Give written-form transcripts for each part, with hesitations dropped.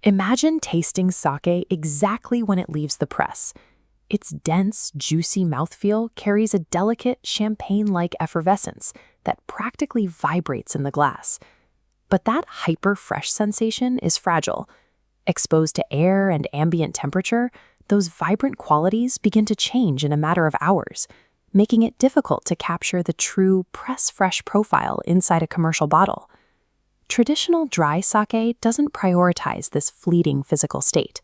Imagine tasting sake exactly when it leaves the press. Its dense, juicy mouthfeel carries a delicate, champagne-like effervescence that practically vibrates in the glass. But that hyper-fresh sensation is fragile. Exposed to air and ambient temperature, those vibrant qualities begin to change in a matter of hours, making it difficult to capture the true press-fresh profile inside a commercial bottle. Traditional dry sake doesn't prioritize this fleeting physical state,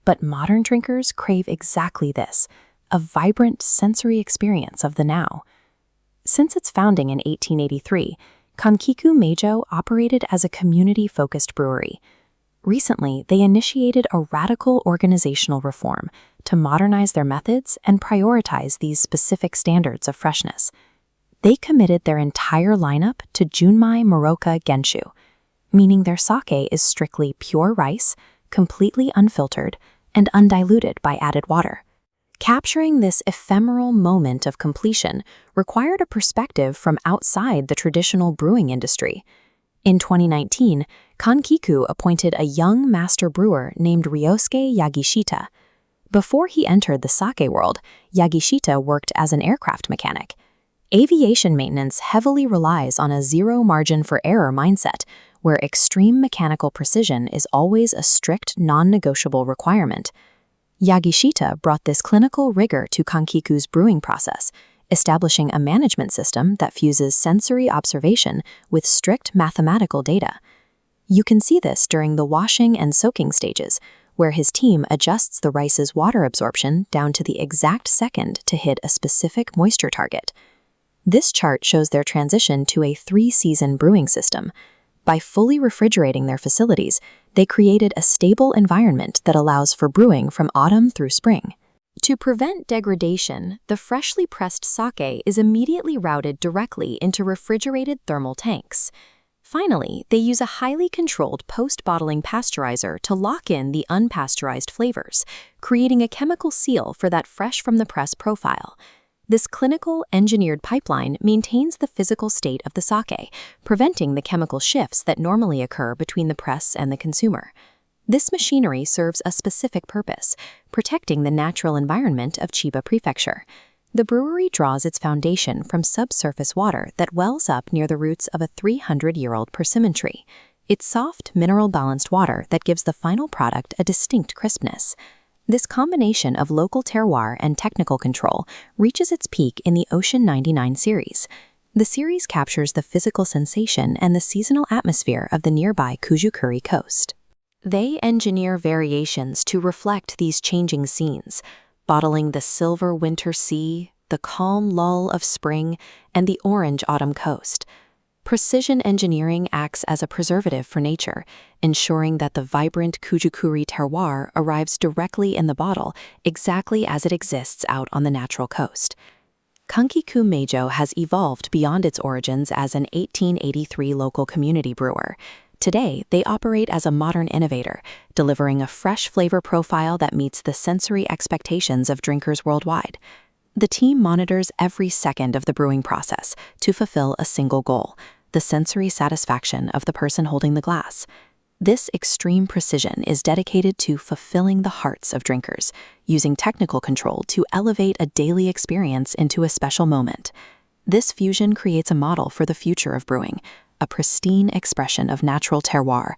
but modern drinkers crave exactly this, a vibrant sensory experience of the now. Since its founding in 1883, Kankiku Meijo operated as a community-focused brewery. Recently, they initiated a radical organizational reform to modernize their methods and prioritize these specific standards of freshness. They committed their entire lineup to Junmai Muroka Genshu, meaning their sake is strictly pure rice, completely unfiltered, and undiluted by added water. Capturing this ephemeral moment of completion required a perspective from outside the traditional brewing industry. In 2019, Kankiku appointed a young master brewer named Ryosuke Yagishita. Before he entered the sake world, Yagishita worked as an aircraft mechanic. Aviation maintenance heavily relies on a zero margin for error mindset, where extreme mechanical precision is always a strict, non-negotiable requirement. Yagishita brought this clinical rigor to Kankiku's brewing process, establishing a management system that fuses sensory observation with strict mathematical data. You can see this during the washing and soaking stages, where his team adjusts the rice's water absorption down to the exact second to hit a specific moisture target. This chart shows their transition to a 3-season brewing system. By fully refrigerating their facilities, they created a stable environment that allows for brewing from autumn through spring. To prevent degradation, the freshly pressed sake is immediately routed directly into refrigerated thermal tanks. Finally, they use a highly controlled post-bottling pasteurizer to lock in the unpasteurized flavors, creating a chemical seal for that fresh-from-the-press profile. This clinical, engineered pipeline maintains the physical state of the sake, preventing the chemical shifts that normally occur between the press and the consumer. This machinery serves a specific purpose, protecting the natural environment of Chiba Prefecture. The brewery draws its foundation from subsurface water that wells up near the roots of a 300-year-old persimmon tree. It's soft, mineral-balanced water that gives the final product a distinct crispness. This combination of local terroir and technical control reaches its peak in the Ocean 99 series. The series captures the physical sensation and the seasonal atmosphere of the nearby Kujukuri coast. They engineer variations to reflect these changing scenes, bottling the silver winter sea, the calm lull of spring, and the orange autumn coast. Precision engineering acts as a preservative for nature, ensuring that the vibrant Kujukuri terroir arrives directly in the bottle exactly as it exists out on the natural coast. Kankiku Meijo has evolved beyond its origins as an 1883 local community brewer. Today, they operate as a modern innovator, delivering a fresh flavor profile that meets the sensory expectations of drinkers worldwide. The team monitors every second of the brewing process to fulfill a single goal: the sensory satisfaction of the person holding the glass. This extreme precision is dedicated to fulfilling the hearts of drinkers, using technical control to elevate a daily experience into a special moment. This fusion creates a model for the future of brewing, a pristine expression of natural terroir,